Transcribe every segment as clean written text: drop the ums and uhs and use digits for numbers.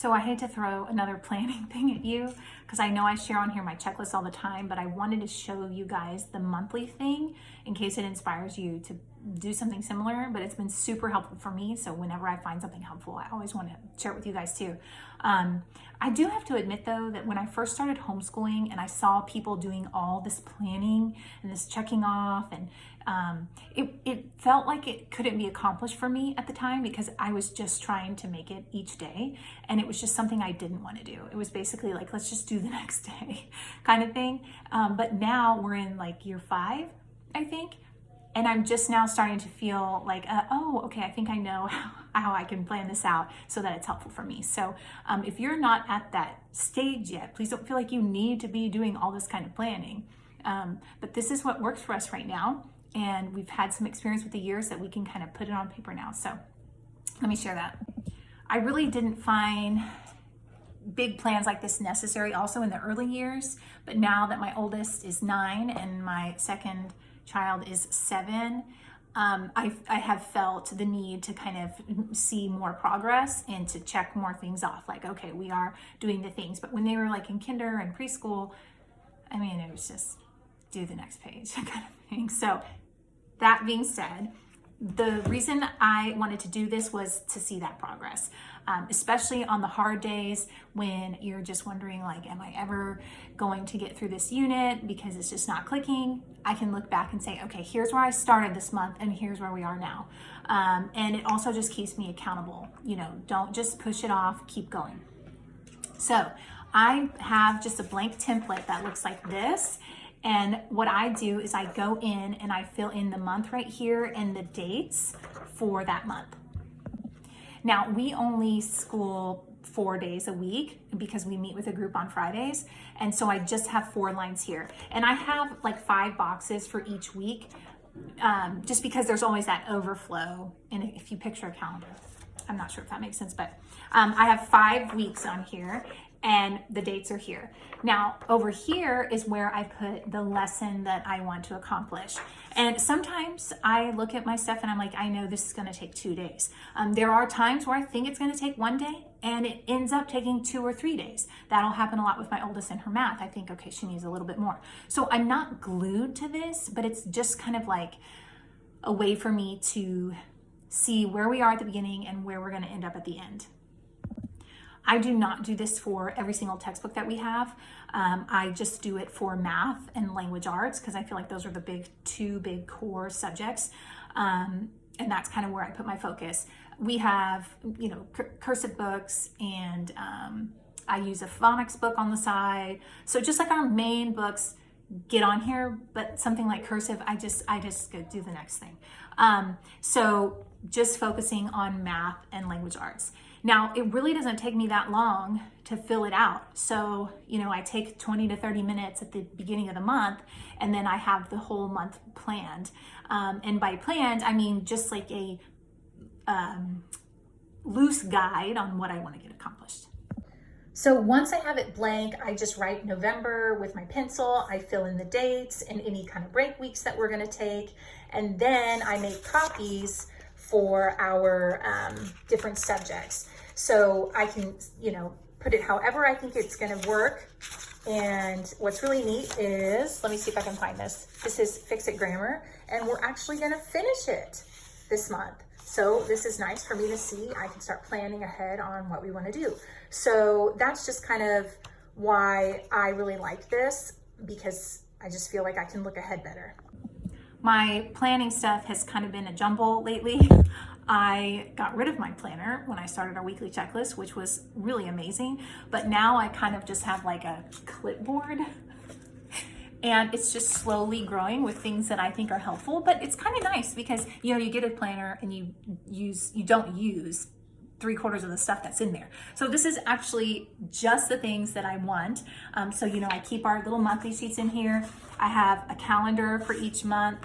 So I hate to throw another planning thing at you because I know I share on here my checklist all the time, but I wanted to show you guys the monthly thing in case it inspires you to do something similar, but it's been super helpful for me. So whenever I find something helpful, I always want to share it with you guys too. I do have to admit though, that when I first started homeschooling and I saw people doing all this planning and this checking off, and it felt like it couldn't be accomplished for me at the time because I was just trying to make it each day. And it was just something I didn't want to do. It was basically like, let's just do the next day kind of thing. But now we're in like year 5, I think. And I'm just now starting to feel like, oh, okay, I think I know how I can plan this out so that it's helpful for me. So if you're not at that stage yet, please don't feel like you need to be doing all this kind of planning. But this is what works for us right now. And we've had some experience with the years that we can kind of put it on paper now. So let me share that. I really didn't find big plans like this necessary also in the early years. But now that my oldest is 9 and my second child is 7, I have felt the need to kind of see more progress and to check more things off. Like, okay, we are doing the things. But when they were like in kinder and preschool, I mean, it was just do the next page kind of thing. So that being said, the reason I wanted to do this was to see that progress, especially on the hard days when you're just wondering like, am I ever going to get through this unit because it's just not clicking? I can look back and say, okay, here's where I started this month and here's where we are now. And it also just keeps me accountable. You know, don't just push it off, keep going. So I have just a blank template that looks like this. And what I do is I go in and I fill in the month right here and the dates for that month. Now, we only school 4 days a week because we meet with a group on Fridays. And so I just have 4 lines here. And I have like 5 boxes for each week, just because there's always that overflow. And if you picture a calendar, I'm not sure if that makes sense, but I have 5 weeks on here. And the dates are here. Now, over here is where I put the lesson that I want to accomplish. And sometimes I look at my stuff and I'm like, I know this is gonna take 2 days. There are times where I think it's gonna take 1 day and it ends up taking 2 or 3 days. That'll happen a lot with my oldest in her math. I think, okay, she needs a little bit more. So I'm not glued to this, but it's just kind of like a way for me to see where we are at the beginning and where we're gonna end up at the end. I do not do this for every single textbook that we have. I just do it for math and language arts because I feel like those are the two big core subjects. And that's kind of where I put my focus. We have, you know, cursive books, and I use a phonics book on the side. So just like our main books get on here, but something like cursive, I just go do the next thing. So just focusing on math and language arts. Now, it really doesn't take me that long to fill it out. So, you know, I take 20 to 30 minutes at the beginning of the month, and then I have the whole month planned. And by planned, I mean just like a loose guide on what I want to get accomplished. So once I have it blank, I just write November with my pencil. I fill in the dates and any kind of break weeks that we're going to take. And then I make copies for our different subjects. So I can, you know, put it however I think it's going to work. And what's really neat is, let me see if I can find this. This is Fix It Grammar, and we're actually going to finish it this month. So this is nice for me to see. I can start planning ahead on what we want to do. So that's just kind of why I really like this, because I just feel like I can look ahead better. My planning stuff has kind of been a jumble lately. I got rid of my planner when I started our weekly checklist, which was really amazing. But now I kind of just have like a clipboard, and it's just slowly growing with things that I think are helpful. But it's kind of nice because, you know, you get a planner and you don't use 3/4 of the stuff that's in there. So this is actually just the things that I want. So, you know, I keep our little monthly sheets in here. I have a calendar for each month,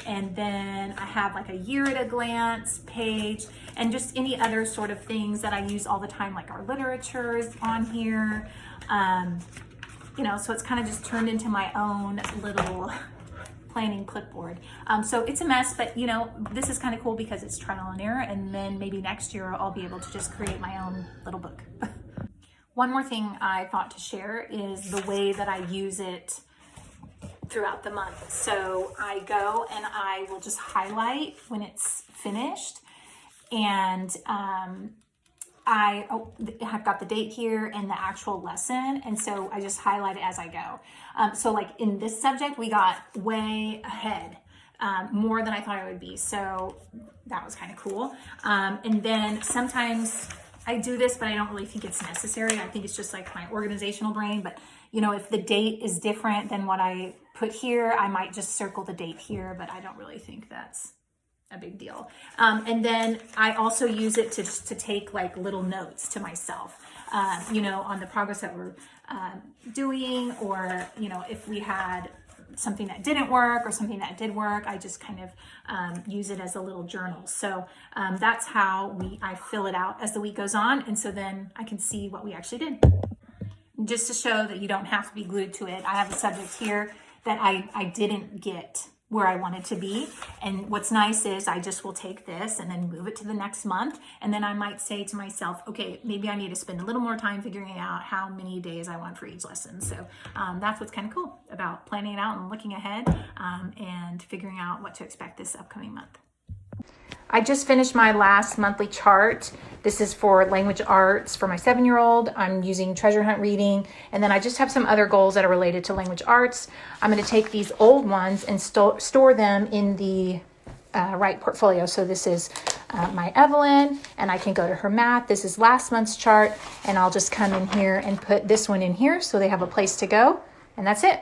and then I have like a year at a glance page, and just any other sort of things that I use all the time, like our literature is on here. You know, so it's kind of just turned into my own little planning clipboard. So it's a mess, but you know, this is kind of cool because it's trial and error, and then maybe next year I'll be able to just create my own little book. One more thing I thought to share is the way that I use it throughout the month. So I go and I will just highlight when it's finished, and I've got the date here and the actual lesson, and so I just highlight it as I go. So like in this subject, we got way ahead, more than I thought I would be. So that was kind of cool. And then sometimes I do this, but I don't really think it's necessary. I think it's just like my organizational brain. But you know, if the date is different than what I put here, I might just circle the date here, but I don't really think that's a big deal. And then I also use it to take like little notes to myself, you know, on the progress that we're doing, or, you know, if we had something that didn't work or something that did work, I just kind of use it as a little journal. So that's how I fill it out as the week goes on. And so then I can see what we actually did. Just to show that you don't have to be glued to it, I have a subject here that I didn't get where I wanted to be. And what's nice is I just will take this and then move it to the next month. And then I might say to myself, okay, maybe I need to spend a little more time figuring out how many days I want for each lesson. So that's what's kind of cool about planning it out and looking ahead, and figuring out what to expect this upcoming month. I just finished my last monthly chart. This is for language arts for my 7-year-old. I'm using treasure hunt reading. And then I just have some other goals that are related to language arts. I'm going to take these old ones and store them in the right portfolio. So this is my Evelyn, and I can go to her math. This is last month's chart, and I'll just come in here and put this one in here so they have a place to go. And that's it.